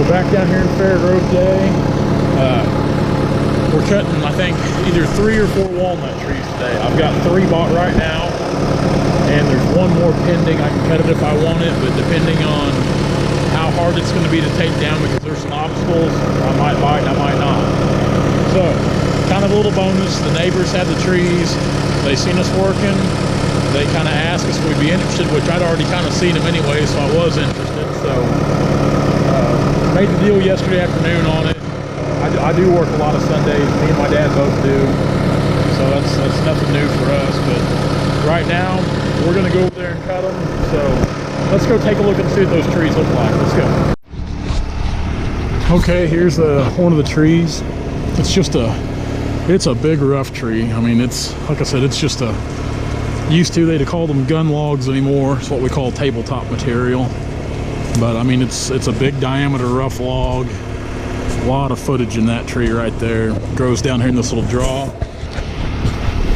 We're back down here in Fair Grove Day. We're cutting, I think, either 3 or 4 walnut trees today. I've got 3 bought right now, and there's 1 more pending. I can cut it if I want it, but depending on how hard it's going to be to take down, because there's some obstacles, I might buy it and I might not. So, kind of a little bonus. The neighbors had the trees. They seen us working. They kind of asked us if we'd be interested, which I'd already kind of seen them anyway, so I was interested. So, made the deal yesterday afternoon on it. I do work a lot of Sundays. Me and my dad both do. So that's nothing new for us. But right now, we're going to go over there and cut them. So let's go take a look and see what those trees look like. Let's go. Okay, here's one of the trees. It's a big rough tree. I mean, it's, like I said, it's just used to, they'd call them gun logs anymore. It's what we call tabletop material. But I mean, it's a big diameter rough log. A lot of footage in that tree right there. Grows down here in this little draw.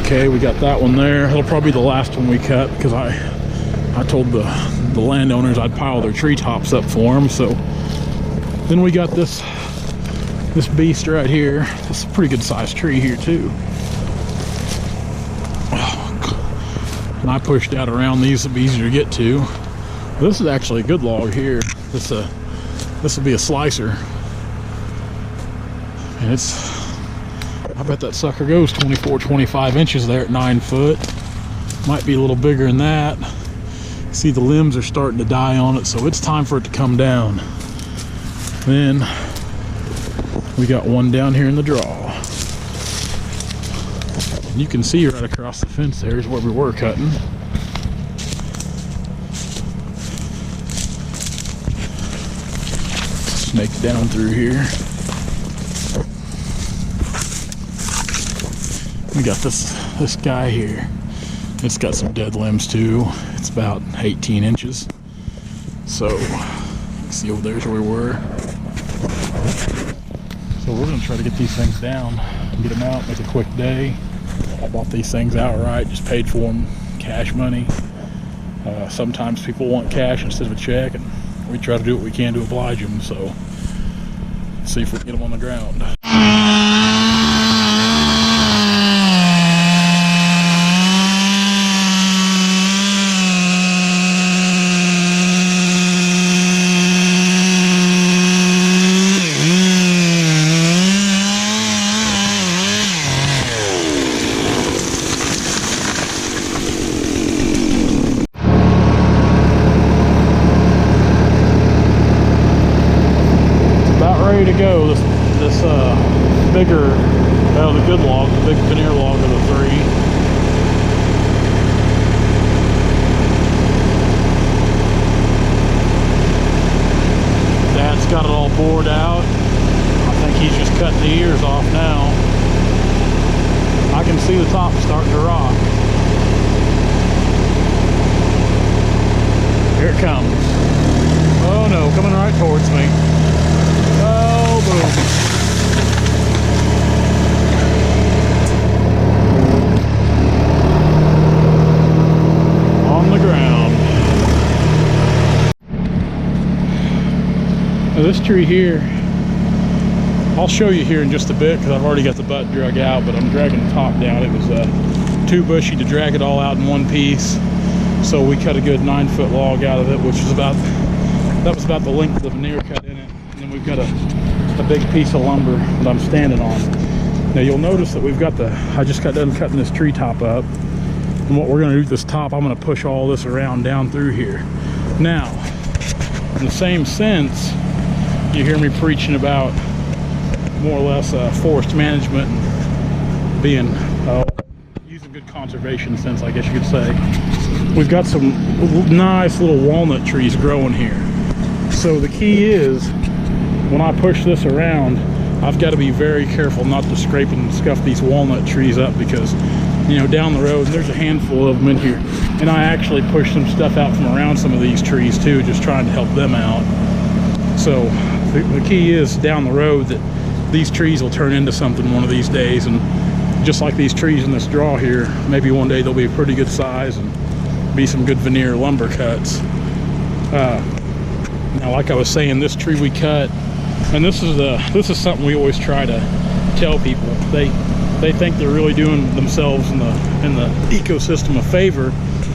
Okay, we got that one there. It'll probably be the last one we cut, because I told the landowners I'd pile their treetops up for them. So then we got this beast right here. This is a pretty good sized tree here too. And I pushed out around these to be easier to get to. This is actually a good log here. This will be a slicer. And I bet that sucker goes 24, 25 inches there at 9 foot. Might be a little bigger than that. See, the limbs are starting to die on it, so it's time for it to come down. Then we got one down here in the draw. And you can see right across the fence there is where we were cutting. Snake down through here. We got this guy here. It's got some dead limbs too. It's about 18 inches. So, see over there's where we were. So we're gonna try to get these things down, get them out, make a quick day. I bought these things outright, just paid for them, cash money. Sometimes people want cash instead of a check, and we try to do what we can to oblige them. So, let's see if we can get them on the ground. Ready to go. This bigger, the good log, the big veneer log of the 3. Dad's got it all bored out. I think he's just cutting the ears off now. I can see the top starting to rock. Here it comes. Oh no, coming right towards me. Oh, boom. On the ground. Now this tree here, I'll show you here in just a bit, because I've already got the butt drug out, but I'm dragging the top down. It was too bushy to drag it all out in one piece. So we cut a good 9 foot log out of it, which was about the length of the veneer cut in it. And then we've got a big piece of lumber that I'm standing on. Now you'll notice that I just got done cutting this tree top up. And what we're gonna do with this top, I'm gonna push all this around down through here. Now, in the same sense, you hear me preaching about more or less forest management and being, using good conservation sense, I guess you could say. We've got some nice little walnut trees growing here. So the key is, when I push this around, I've got to be very careful not to scrape and scuff these walnut trees up, because, you know, down the road, and there's a handful of them in here, and I actually pushed some stuff out from around some of these trees too, just trying to help them out. So the key is down the road that these trees will turn into something one of these days, and just like these trees in this draw here, maybe one day they'll be a pretty good size and be some good veneer lumber cuts. Now, like I was saying, this tree we cut, and this is something we always try to tell people. They think they're really doing themselves in the ecosystem a favor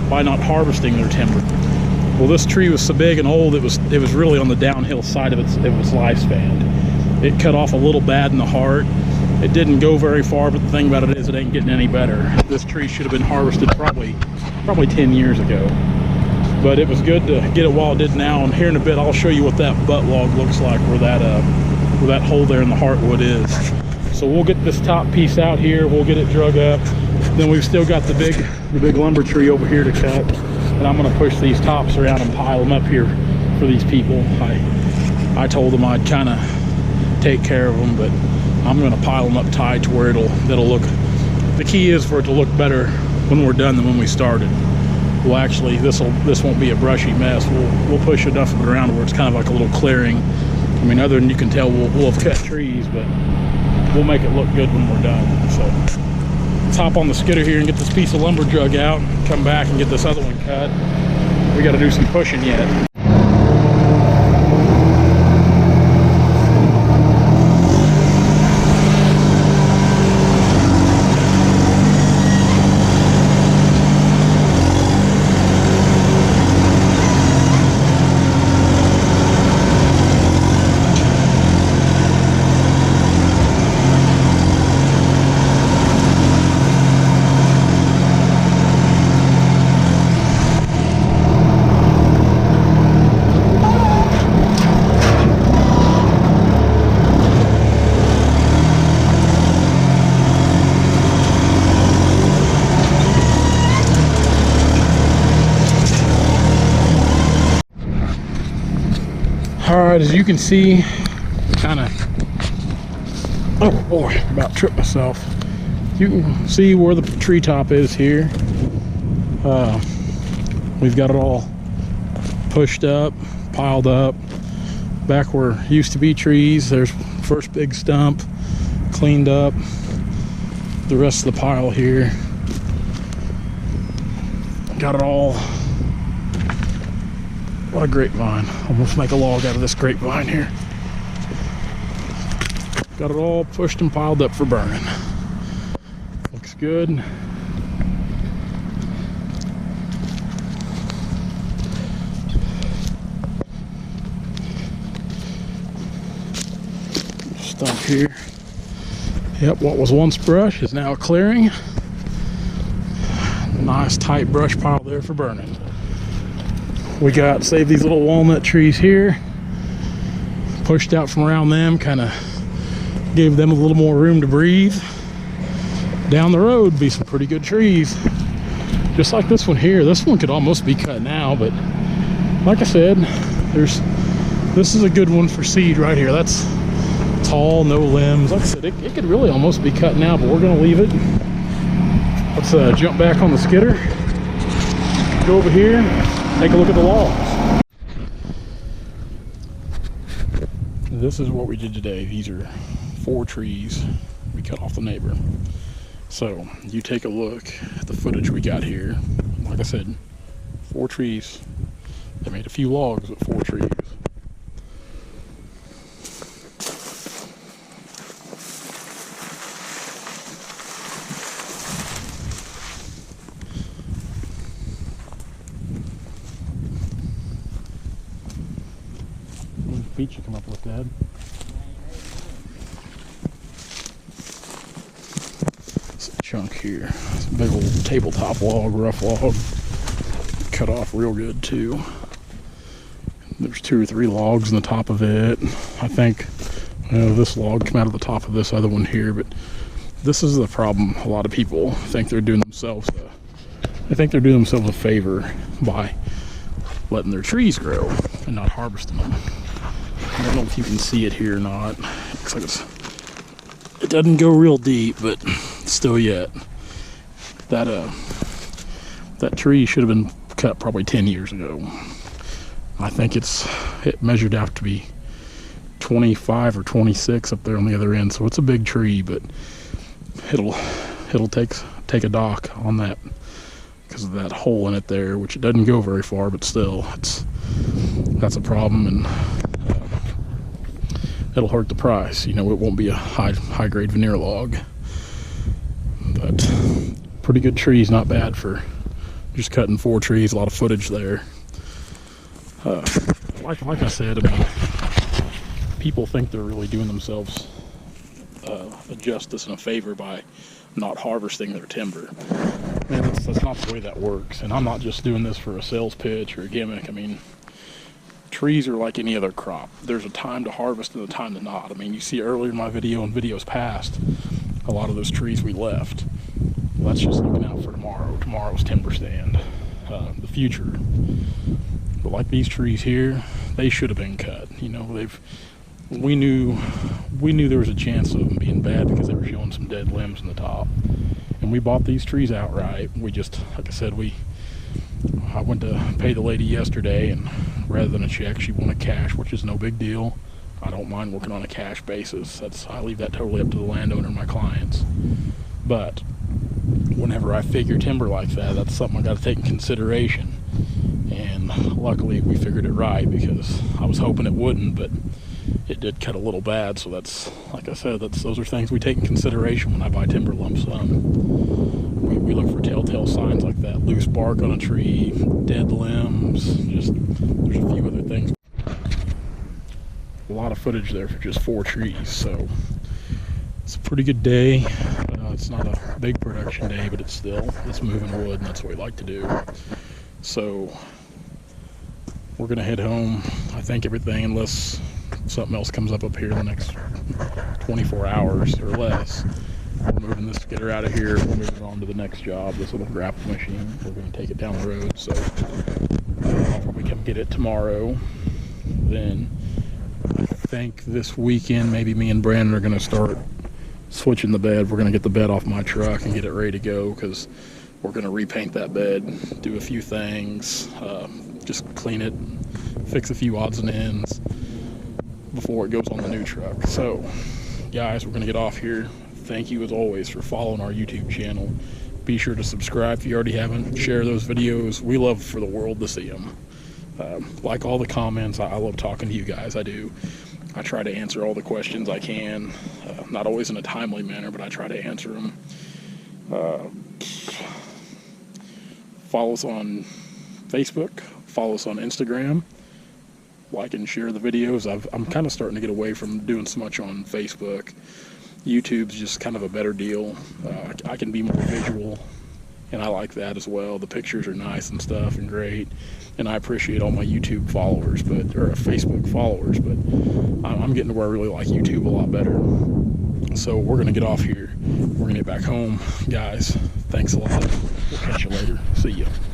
by not harvesting their timber. Well, this tree was so big and old, it was really on the downhill side of its lifespan. It cut off a little bad in the heart. It didn't go very far, but the thing about it is it ain't getting any better. This tree should have been harvested probably 10 years ago. But it was good to get it while it did now, and here in a bit I'll show you what that butt log looks like, where that hole there in the heartwood is. So we'll get this top piece out here, we'll get it drug up. Then we've still got the big lumber tree over here to cut, and I'm gonna push these tops around and pile them up here for these people. I told them I'd kind of take care of them, but I'm gonna pile them up tight to where it'll look. The key is for it to look better when we're done than when we started. Well, actually, this won't be a brushy mess. We'll push enough of it around where it's kind of like a little clearing. I mean, other than you can tell, we'll have cut trees, but we'll make it look good when we're done. So let's hop on the skidder here and get this piece of lumber drug out, come back and get this other one cut. We got to do some pushing yet. Alright, as you can see, oh boy, about tripped myself. You can see where the treetop is here. We've got it all pushed up, piled up. Back where used to be trees, there's first big stump, cleaned up. The rest of the pile here. Got it all. What a grapevine. Almost make a log out of this grapevine here. Got it all pushed and piled up for burning. Looks good. Stump here. Yep, what was once brush is now a clearing. Nice tight brush pile there for burning. We got saved these little walnut trees here, pushed out from around them, kind of gave them a little more room to breathe. Down the road be some pretty good trees, just like this one here. This one could almost be cut now, but like I said, this is a good one for seed right here. That's tall, no limbs. Like I said, it could really almost be cut now, but we're gonna leave it. Let's jump back on the skidder, go over here, take a look at the logs. This is what we did today. These are 4 trees we cut off the neighbor. So you take a look at the footage we got here. Like I said, 4 trees. They made a few logs with 4 trees. Feet you come up with, Dad. It's a chunk here. It's a big old tabletop log, rough log. Cut off real good too. There's 2 or 3 logs on the top of it. I think this log came out of the top of this other one here, but this is the problem. A lot of people think they're doing themselves a favor by letting their trees grow and not harvesting them. I don't know if you can see it here or not. Looks like it doesn't go real deep, but still yet. That tree should have been cut probably 10 years ago. I think it measured out to be 25 or 26 up there on the other end, so it's a big tree, but it'll take a dock on that because of that hole in it there, which it doesn't go very far, but still that's a problem, and it'll hurt the price. You know, it won't be a high grade veneer log, but pretty good trees, not bad for just cutting 4 trees. A lot of footage there. Like I said, I mean, people think they're really doing themselves a justice and a favor by not harvesting their timber. Man, that's not the way that works. And I'm not just doing this for a sales pitch or a gimmick. I mean, trees are like any other crop. There's a time to harvest and a time to not. I mean, you see earlier in my video and videos past, a lot of those trees we left. Well, that's just looking out for tomorrow's timber stand, the future. But like these trees here, they should have been cut. You know, we knew there was a chance of them being bad because they were showing some dead limbs in the top. And we bought these trees outright. We just, like I said, I went to pay the lady yesterday, and rather than a check, she wanted cash, which is no big deal. I don't mind working on a cash basis. I leave that totally up to the landowner and my clients. But whenever I figure timber like that, that's something I got to take in consideration. And luckily we figured it right, because I was hoping it wouldn't, but it did cut a little bad. So that's, like I said, those are things we take in consideration when I buy timber lump sum. We look for telltale signs like that: loose bark on a tree, dead limbs, just there's a few other things. A lot of footage there for just 4 trees, so it's a pretty good day. It's not a big production day, but it's moving wood, and that's what we like to do. So we're gonna head home. I think everything, unless something else comes up here in the next 24 hours or less, we're moving this skidder out of here. We're moving on to the next job, this little grapple machine. We're gonna take it down the road, so I'll probably come get it tomorrow. Then I think this weekend, maybe me and Brandon are gonna start switching the bed. We're gonna get the bed off my truck and get it ready to go, because we're gonna repaint that bed, do a few things, just clean it, fix a few odds and ends before it goes on the new truck. So guys, we're gonna get off here. Thank you as always for following our YouTube channel. Be sure to subscribe if you already haven't. Share those videos. We love for the world to see them. Like all the comments. I love talking to you guys. I do. I try to answer all the questions I can. Not always in a timely manner, but I try to answer them. Follow us on Facebook. Follow us on Instagram. Like and share the videos. I'm kind of starting to get away from doing so much on Facebook. YouTube's just kind of a better deal. I can be more visual, and I like that as well. The pictures are nice and stuff and great, and I appreciate all my YouTube followers, or Facebook followers, but I'm getting to where I really like YouTube a lot better. So we're gonna get off here. We're gonna get back home. Guys, thanks a lot. We'll catch you later. See ya.